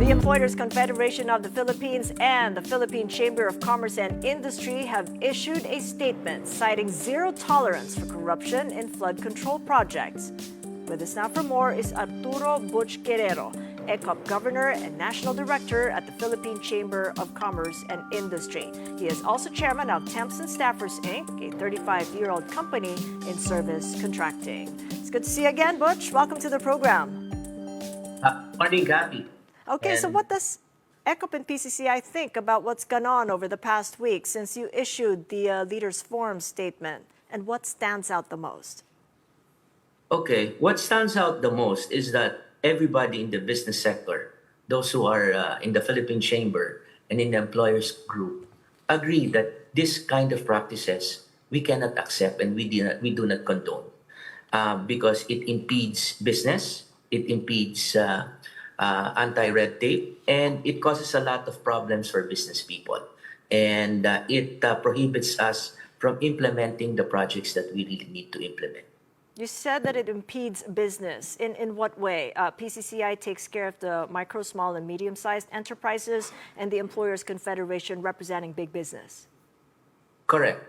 The Employers Confederation of the Philippines and the Philippine Chamber of Commerce and Industry have issued a statement citing zero tolerance for corruption in flood control projects. With us now for more is Arturo Butch Guerrero, ECOP Governor and National Director at the Philippine Chamber of Commerce and Industry. He is also chairman of Temps and Staffers, Inc., a 35-year-old company in service contracting. It's good to see you again, Butch. Welcome to the program. Morning, Gabby. Okay, so what does ECOP and PCCI think about what's gone on over the past week since you issued the Leaders Forum statement, and what stands out the most? Okay, what stands out the most is that everybody in the business sector, those who are in the Philippine Chamber and in the employers group, agree that this kind of practices we cannot accept and we do not condone because it impedes business, it impedes anti-red tape, and it causes a lot of problems for business people. And it prohibits us from implementing the projects that we really need to implement. You said that it impedes business. In what way? PCCI takes care of the micro, small, and medium-sized enterprises, and the Employers Confederation representing big business. Correct.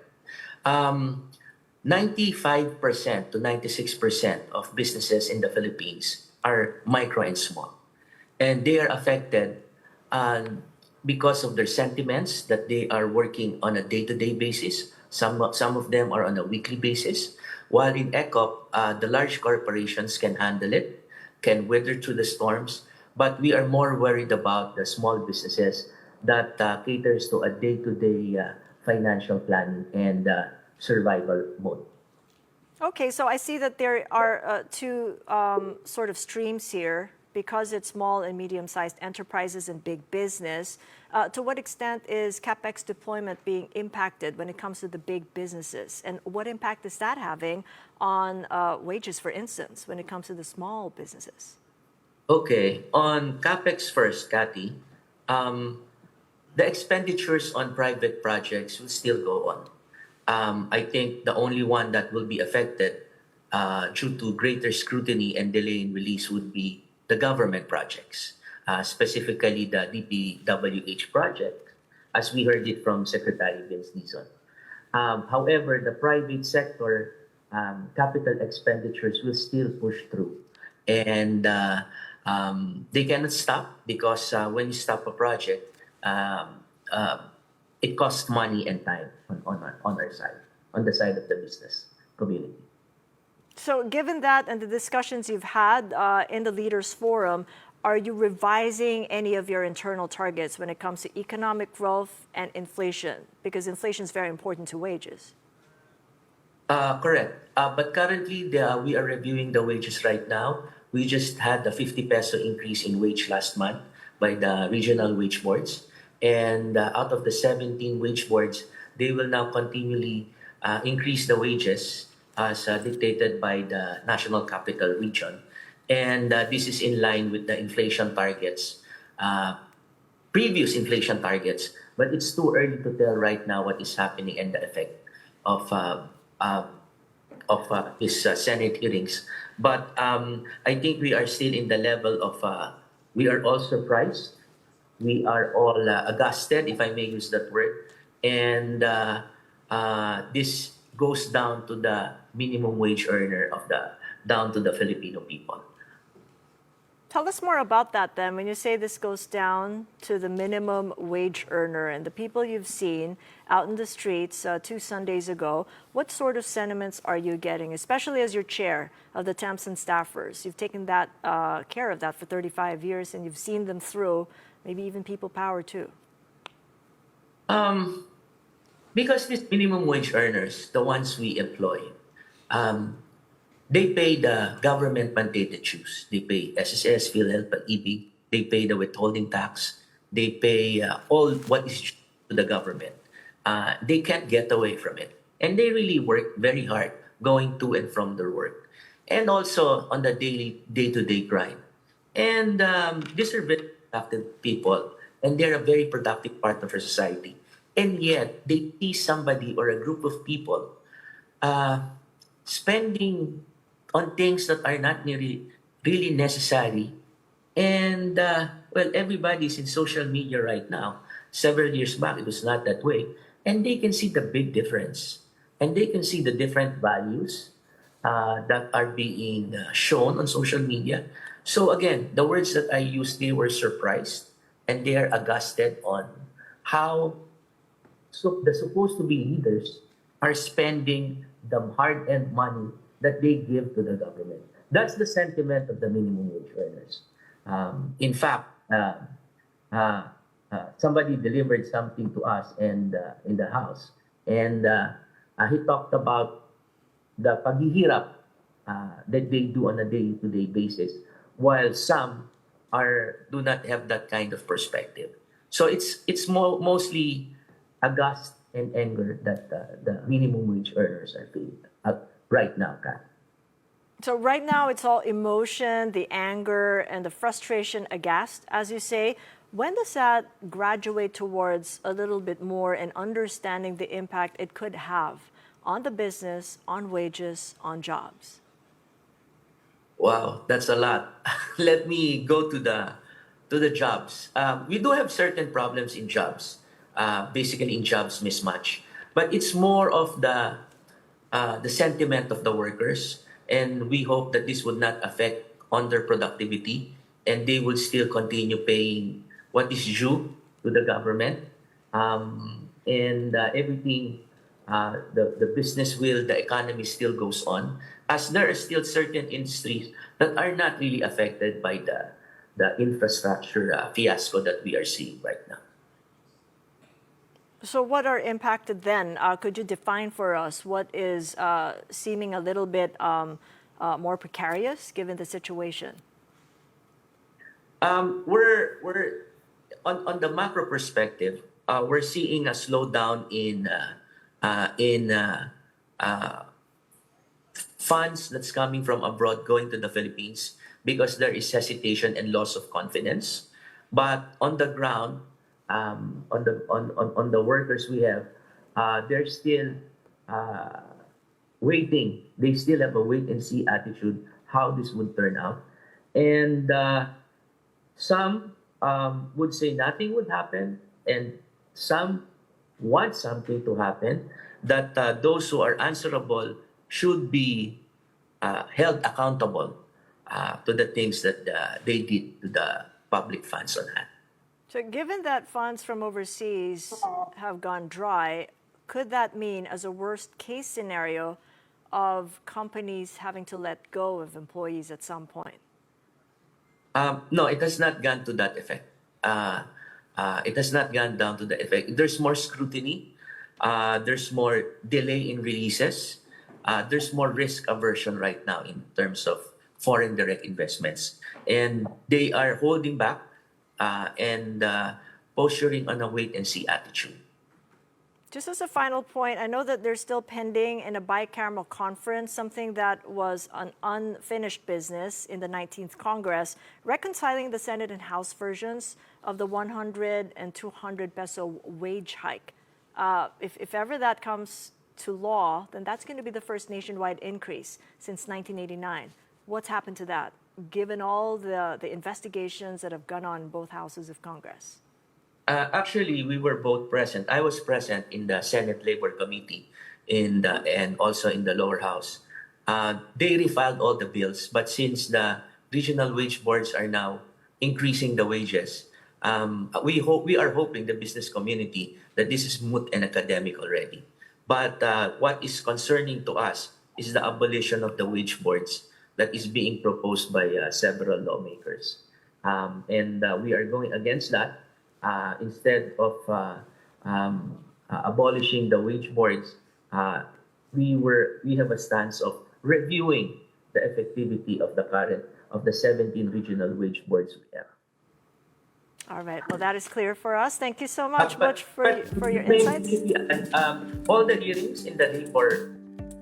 95% to 96% of businesses in the Philippines are micro and small. And they are affected because of their sentiments that they are working on a day-to-day basis. Some of them are on a weekly basis. While in ECOP, the large corporations can handle it, can weather through the storms, but we are more worried about the small businesses that caters to a day-to-day financial planning and survival mode. Okay, so I see that there are two sort of streams here because it's small and medium-sized enterprises and big business. To what extent is CapEx deployment being impacted when it comes to the big businesses? And what impact is that having on wages, for instance, when it comes to the small businesses? Okay, on CapEx first, Kathy, the expenditures on private projects will still go on. I think the only one that will be affected due to greater scrutiny and delay in release would be the government projects, specifically the DPWH project, as we heard it from Secretary Vince Dizon. However, the private sector capital expenditures will still push through. And they cannot stop because when you stop a project, it costs money and time on our side, on the side of the business community. So given that and the discussions you've had in the Leaders Forum, are you revising any of your internal targets when it comes to economic growth and inflation? Because inflation is very important to wages. Correct. But currently, we are reviewing the wages right now. We just had the 50 peso increase in wage last month by the regional wage boards. And out of the 17 wage boards, they will now continually increase the wages as dictated by the National Capital Region. And this is in line with the inflation targets, previous inflation targets. But it's too early to tell right now what is happening and the effect of his Senate hearings. But I think we are still in the level of, we are all surprised. We are all aghasted, if I may use that word. And this goes down to the minimum wage earner down to the Filipino people. Tell us more about that then. When you say this goes down to the minimum wage earner and the people you've seen out in the streets 2 Sundays ago, what sort of sentiments are you getting, especially as your chair of the Temps and Staffers? You've taken that care of that for 35 years and you've seen them through, maybe even people power too. Because these minimum wage earners, the ones we employ, they pay the government mandated dues. They pay SSS, PhilHealth, and EB. They pay the withholding tax. They pay all what is due to the government. They can't get away from it. And they really work very hard going to and from their work. And also on the daily, day-to-day grind. And these are very productive people. And they're a very productive part of our society. And yet, they see somebody or a group of people spending on things that are not really necessary. And well, everybody's in social media right now. Several years back, it was not that way. And they can see the big difference. And they can see the different values that are being shown on social media. So again, the words that I used, they were surprised and they are aghasted on how the supposed to be leaders are spending the hard-earned money that they give to the government. That's the sentiment of the minimum wage earners. In fact, somebody delivered something to us and in the house, and he talked about the paghihirap that they do on a day-to-day basis, while some do not have that kind of perspective. So it's mostly aghast and anger that the minimum wage earners are feeling right now, Kat. So right now it's all emotion, the anger, and the frustration, aghast, as you say. When does that graduate towards a little bit more and understanding the impact it could have on the business, on wages, on jobs? Wow, that's a lot. Let me go to the jobs. We do have certain problems in jobs, basically in jobs mismatch, but it's more of the sentiment of the workers, and we hope that this would not affect on their productivity, and they will still continue paying what is due to the government, and everything. The business will, the economy still goes on, as there are still certain industries that are not really affected by the infrastructure fiasco that we are seeing right now. So what are impacted then? Could you define for us what is seeming a little bit more precarious given the situation? We're on the macro perspective, we're seeing a slowdown in funds that's coming from abroad going to the Philippines because there is hesitation and loss of confidence. But on the ground, on the workers we have, they're still waiting. They still have a wait and see attitude how this would turn out, and some would say nothing would happen, and some want something to happen. That those who are answerable should be held accountable to the things that they did to the public funds on hand. So given that funds from overseas have gone dry, could that mean, as a worst case scenario, of companies having to let go of employees at some point? No, it has not gone to that effect. It has not gone down to the effect. There's more scrutiny. There's more delay in releases. There's more risk aversion right now in terms of foreign direct investments. And they are holding back and posturing on a wait-and-see attitude. Just as a final point, I know that there's still pending in a bicameral conference something that was an unfinished business in the 19th Congress, reconciling the Senate and House versions of the 100 and 200 peso wage hike. If ever that comes to law, then that's going to be the first nationwide increase since 1989. What's happened to that, given all the investigations that have gone on in both houses of Congress? Actually, we were both present. I was present in the Senate Labor Committee and also in the lower house. They refiled all the bills, but since the regional wage boards are now increasing the wages, we are hoping, the business community, that this is moot and academic already. But what is concerning to us is the abolition of the wage boards that is being proposed by several lawmakers. And we are going against that. Instead of abolishing the wage boards, we have a stance of reviewing the effectivity of the 17 regional wage boards we have. All right. Well, that is clear for us. Thank you so much, Butch, for your insights. All the hearings in the labor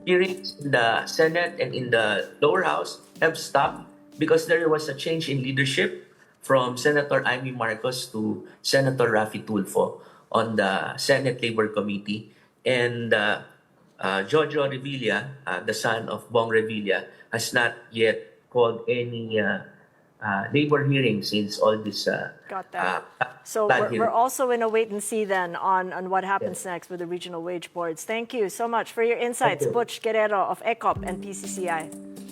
hearings in the Senate and in the lower house have stopped because there was a change in leadership from Senator Amy Marcos to Senator Raffy Tulfo on the Senate Labor Committee. And Jojo Revilla, the son of Bong Revilla, has not yet called any labor hearings since all this Got that. So flood we're hearing. also in a wait and see then on what happens next with the regional wage boards. Thank you so much for your insights, you. Butch Guerrero of ECOP and PCCI.